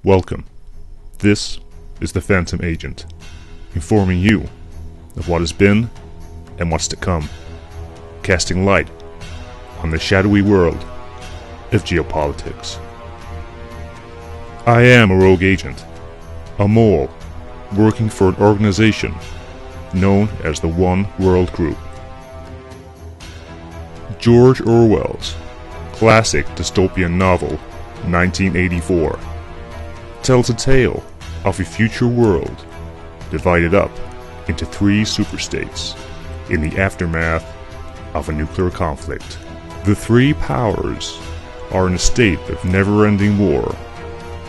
Welcome. This is the Phantom Agent, informing you of what has been and what's to come, casting light on the shadowy world of geopolitics. I am a rogue agent, a mole, working for an organization known as the One World Group. George Orwell's classic dystopian novel, 1984, tells a tale of a future world divided up into three superstates in the aftermath of a nuclear conflict. The three powers are in a state of never-ending war,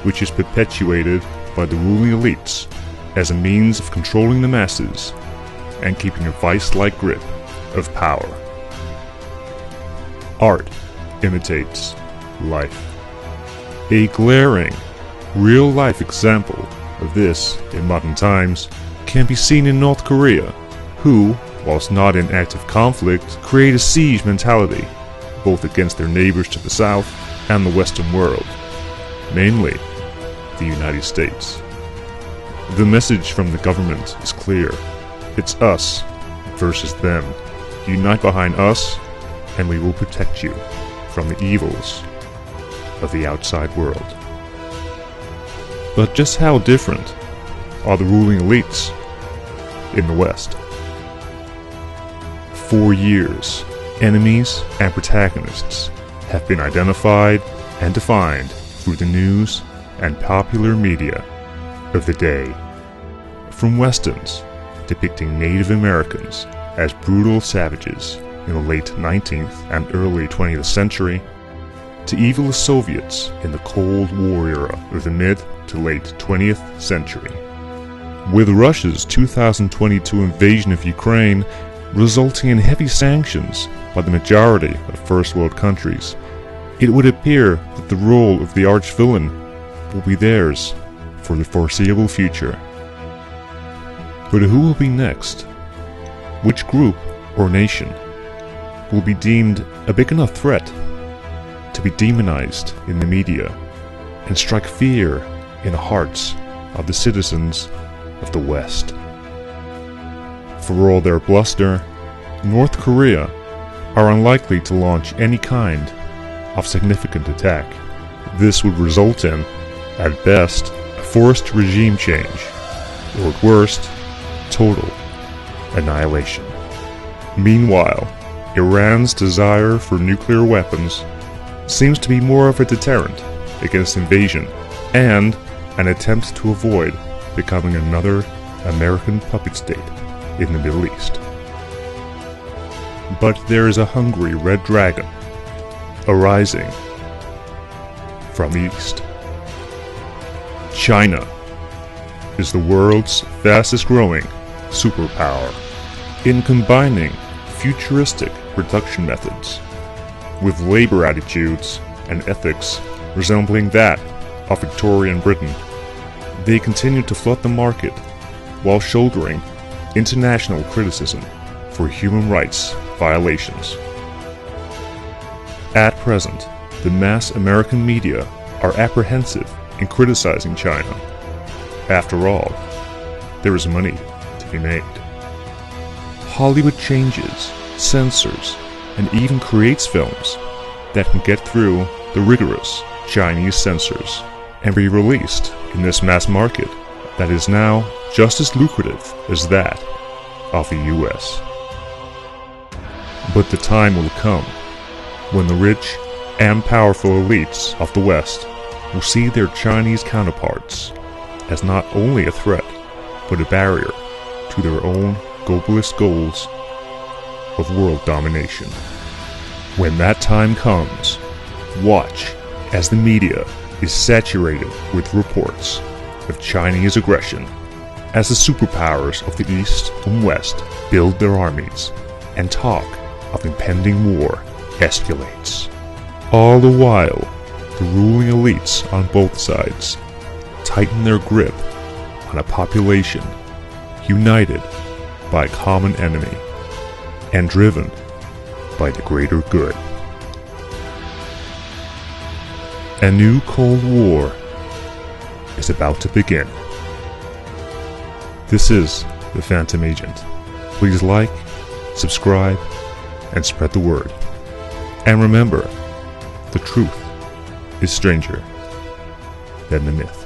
which is perpetuated by the ruling elites as a means of controlling the masses and keeping a vice-like grip of power. Art imitates life. A glaring, real-life example of this in modern times can be seen in North Korea, who, whilst not in active conflict, create a siege mentality, both against their neighbors to the south and the Western world, namely the United States. The message from the government is clear. It's us versus them. Unite behind us, and we will protect you from the evils of the outside world. But just how different are the ruling elites in the West? For years, enemies and protagonists have been identified and defined through the news and popular media of the day. From westerns depicting Native Americans as brutal savages in the late 19th and early 20th century, to evil Soviets in the Cold War era of the mid to late 20th century. With Russia's 2022 invasion of Ukraine resulting in heavy sanctions by the majority of first world countries, it would appear that the role of the arch-villain will be theirs for the foreseeable future. But who will be next? Which group or nation will be deemed a big enough threat to be demonized in the media and strike fear in the hearts of the citizens of the West? For all their bluster, North Korea are unlikely to launch any kind of significant attack. This would result in, at best, a forced regime change, or at worst, total annihilation. Meanwhile, Iran's desire for nuclear weapons seems to be more of a deterrent against invasion and an attempt to avoid becoming another American puppet state in the Middle East. But there is a hungry red dragon arising from the east. China is the world's fastest growing superpower in combining futuristic production methods with labor attitudes and ethics resembling that of Victorian Britain. They continue to flood the market while shouldering international criticism for human rights violations. At present, the mass American media are apprehensive in criticizing China. After all, there is money to be made. Hollywood changes, censors, and even creates films that can get through the rigorous Chinese censors and be released in this mass market that is now just as lucrative as that of the US. But the time will come when the rich and powerful elites of the West will see their Chinese counterparts as not only a threat, but a barrier to their own globalist goals of world domination. When that time comes, watch as the media is saturated with reports of Chinese aggression as the superpowers of the East and West build their armies and talk of impending war escalates. All the while, the ruling elites on both sides tighten their grip on a population united by a common enemy and driven by the greater good. A new Cold War is about to begin. This is The Phantom Agent. Please like, subscribe, and spread the word. And remember, the truth is stranger than the myth.